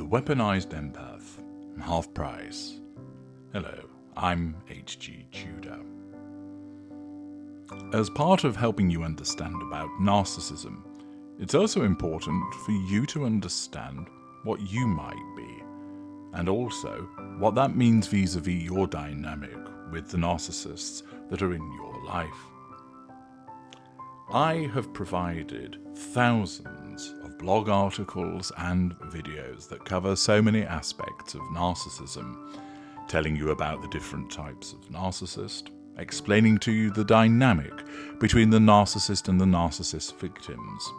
Weaponised Empath, half price. Hello, I'm H.G. Tudor. As part of helping you understand about narcissism, it's also important for you to understand what you might be, and also what that means vis-a-vis your dynamic with the narcissists that are in your life. I have provided thousands of blog articles and videos that cover so many aspects of narcissism, telling you about the different types of narcissist, explaining to you the dynamic between the narcissist and the narcissist victims,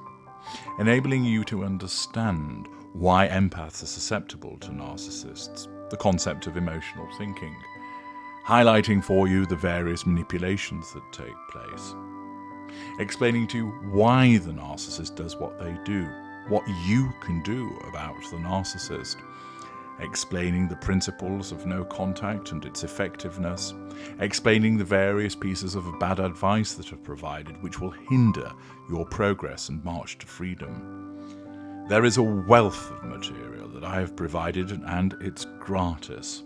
enabling you to understand why empaths are susceptible to narcissists, the concept of emotional thinking, highlighting for you the various manipulations that take place, explaining to you why the narcissist does what they do, what you can do about the narcissist, explaining the principles of no contact and its effectiveness, explaining the various pieces of bad advice that are provided which will hinder your progress and march to freedom. There is a wealth of material that I have provided, and it's gratis.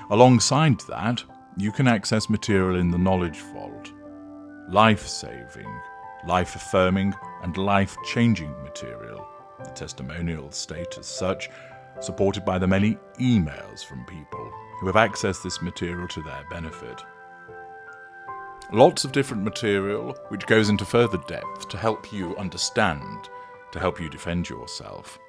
Alongside that, you can access material in the Knowledge Vault, life-saving, life-affirming and life-changing material, the testimonials state as such, supported by the many emails from people who have accessed this material to their benefit. Lots of different material which goes into further depth to help you understand, to help you defend yourself.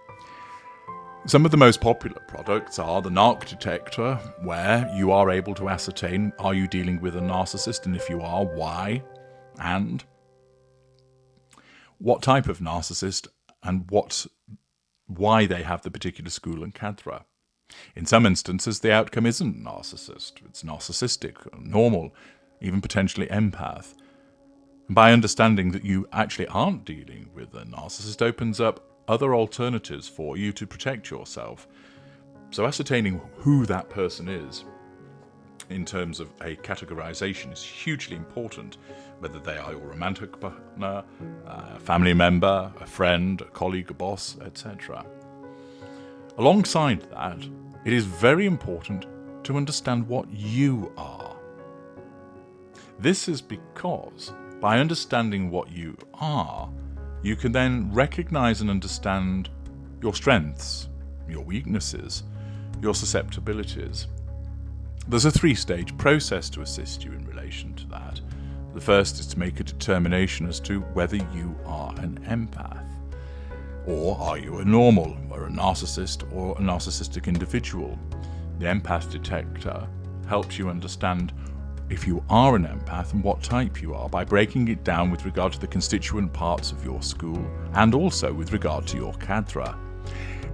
Some of the most popular products are the narc detector, where you are able to ascertain, are you dealing with a narcissist, and if you are, why, and what type of narcissist and why they have the particular school and cadre. In some instances, the outcome isn't narcissist. It's narcissistic, normal, even potentially empath. And by understanding that you actually aren't dealing with a narcissist opens up other alternatives for you to protect yourself. So ascertaining who that person is in terms of a categorization is hugely important, whether they are your romantic partner, a family member, a friend, a colleague, a boss, etc. Alongside that, it is very important to understand what you are. This is because by understanding what you are, you can then recognize and understand your strengths, your weaknesses, your susceptibilities. There's a 3-stage process to assist you in relation to that. The first is to make a determination as to whether you are an empath, or are you a normal, or a narcissist, or a narcissistic individual. The empath detector helps you understand if you are an empath and what type you are by breaking it down with regard to the constituent parts of your school and also with regard to your cadre.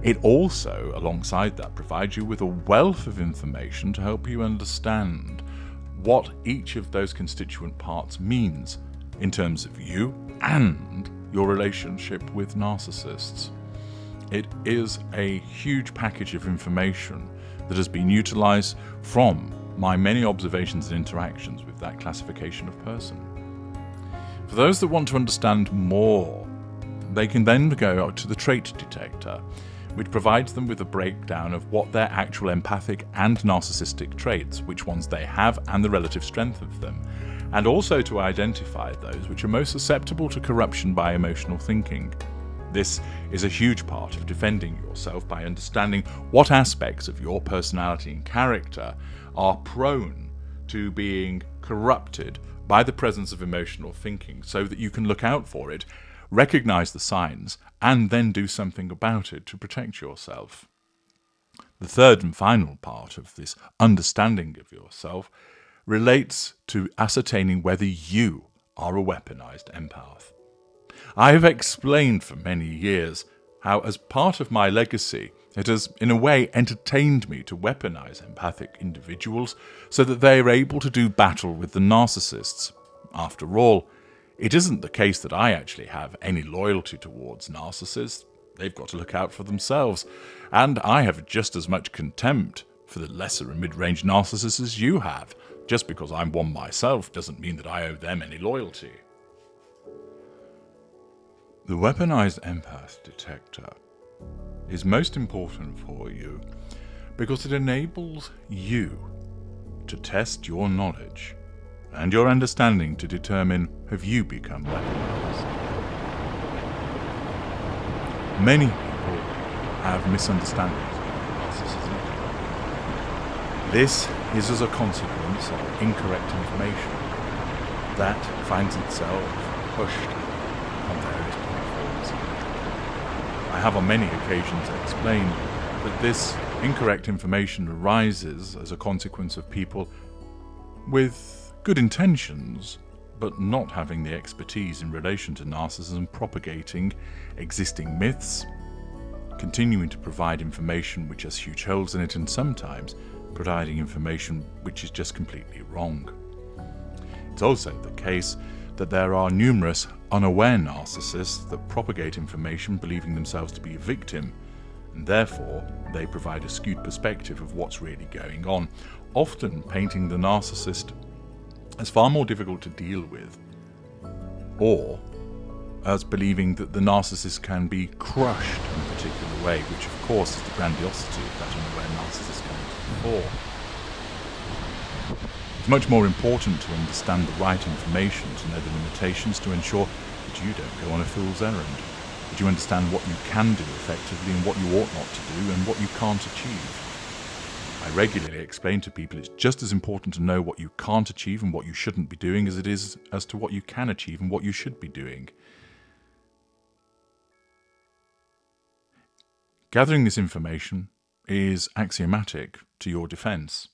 It also, alongside that, provides you with a wealth of information to help you understand what each of those constituent parts means in terms of you and your relationship with narcissists. It is a huge package of information that has been utilized from my many observations and interactions with that classification of person. For those that want to understand more, they can then go to the trait detector, which provides them with a breakdown of what their actual empathic and narcissistic traits, which ones they have and the relative strength of them, and also to identify those which are most susceptible to corruption by emotional thinking. This is a huge part of defending yourself by understanding what aspects of your personality and character are prone to being corrupted by the presence of emotional thinking, so that you can look out for it, recognize the signs, and then do something about it to protect yourself. The third and final part of this understanding of yourself relates to ascertaining whether you are a weaponized empath. I have explained for many years how, as part of my legacy, it has, in a way, entertained me to weaponize empathic individuals so that they are able to do battle with the narcissists. After all, it isn't the case that I actually have any loyalty towards narcissists. They've got to look out for themselves. And I have just as much contempt for the lesser and mid-range narcissists as you have. Just because I'm one myself doesn't mean that I owe them any loyalty. The Weaponized Empath detector is most important for you because it enables you to test your knowledge and your understanding to determine, have you become weaponized? Many people have misunderstandings of narcissism. This is as a consequence of incorrect information that finds itself pushed on various platforms. I have on many occasions explained that this incorrect information arises as a consequence of people with good intentions, but not having the expertise in relation to narcissism, propagating existing myths, continuing to provide information which has huge holes in it, and sometimes providing information which is just completely wrong. It's also the case that there are numerous unaware narcissists that propagate information believing themselves to be a victim, and therefore they provide a skewed perspective of what's really going on, often painting the narcissist as far more difficult to deal with, or as believing that the narcissist can be crushed in a particular way, which of course is the grandiosity of that unaware narcissist coming to the fore. It's much more important to understand the right information, to know the limitations, to ensure that you don't go on a fool's errand, that you understand what you can do effectively and what you ought not to do and what you can't achieve. I regularly explain to people it's just as important to know what you can't achieve and what you shouldn't be doing as it is as to what you can achieve and what you should be doing. Gathering this information is axiomatic to your defense,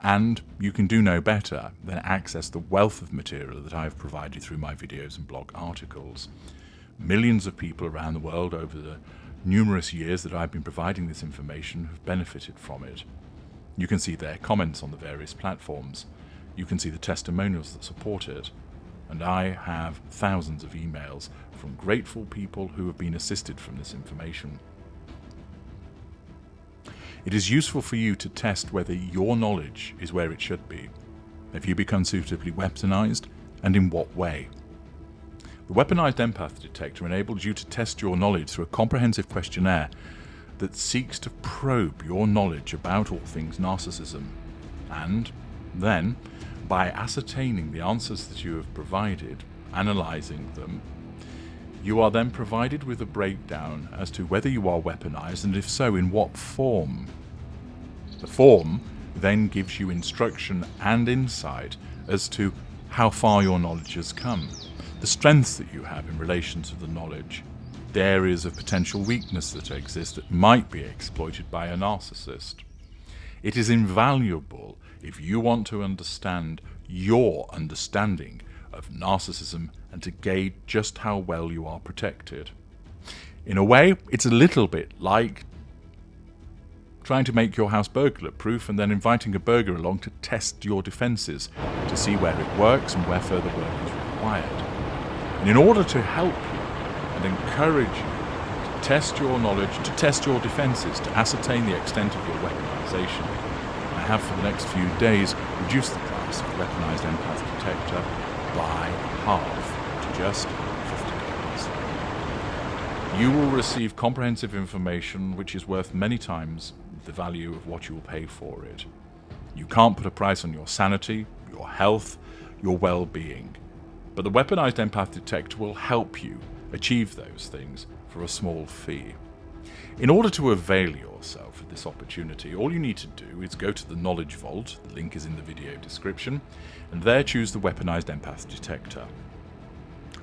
and you can do no better than access the wealth of material that I have provided through my videos and blog articles. Millions of people around the world over the numerous years that I've been providing this information have benefited from it. You can see their comments on the various platforms. You can see the testimonials that support it. And I have thousands of emails from grateful people who have been assisted from this information. It is useful for you to test whether your knowledge is where it should be. Have you become suitably weaponized, and in what way? The Weaponised Empath detector enables you to test your knowledge through a comprehensive questionnaire that seeks to probe your knowledge about all things narcissism. And then, by ascertaining the answers that you have provided, analysing them, you are then provided with a breakdown as to whether you are weaponized, and if so, in what form. The form then gives you instruction and insight as to how far your knowledge has come, the strengths that you have in relation to the knowledge, the areas of potential weakness that exist that might be exploited by a narcissist. It is invaluable if you want to understand your understanding of narcissism and to gauge just how well you are protected. In a way, it's a little bit like trying to make your house burglar-proof and then inviting a burglar along to test your defences to see where it works and where further work is required. And in order to help you and encourage you to test your knowledge, to test your defences, to ascertain the extent of your weaponization, I have for the next few days reduced the price of the Weaponised Empath detector by half to just $50. You will receive comprehensive information which is worth many times the value of what you will pay for it. You can't put a price on your sanity, your health, your well-being, but the Weaponised Empath detector will help you achieve those things for a small fee. In order to avail yourself of this opportunity, all you need to do is go to the Knowledge Vault, the link is in the video description, and there choose the Weaponised Empath detector.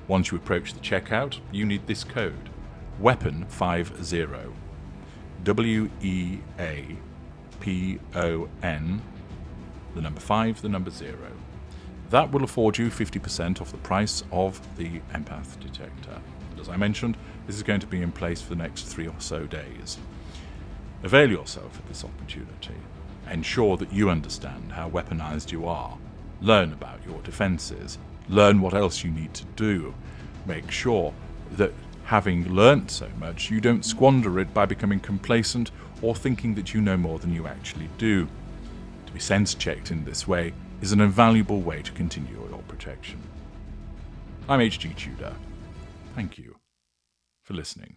Once you approach the checkout, you need this code, WEAPON50, WEAPON, the number 5, the number 0. That will afford you 50% off the price of the Empath detector. As I mentioned, this is going to be in place for the next 3 or so days. Avail yourself of this opportunity. Ensure that you understand how weaponized you are. Learn about your defenses. Learn what else you need to do. Make sure that having learnt so much, you don't squander it by becoming complacent or thinking that you know more than you actually do. To be sense-checked in this way is an invaluable way to continue your protection. I'm H.G. Tudor. Thank you for listening.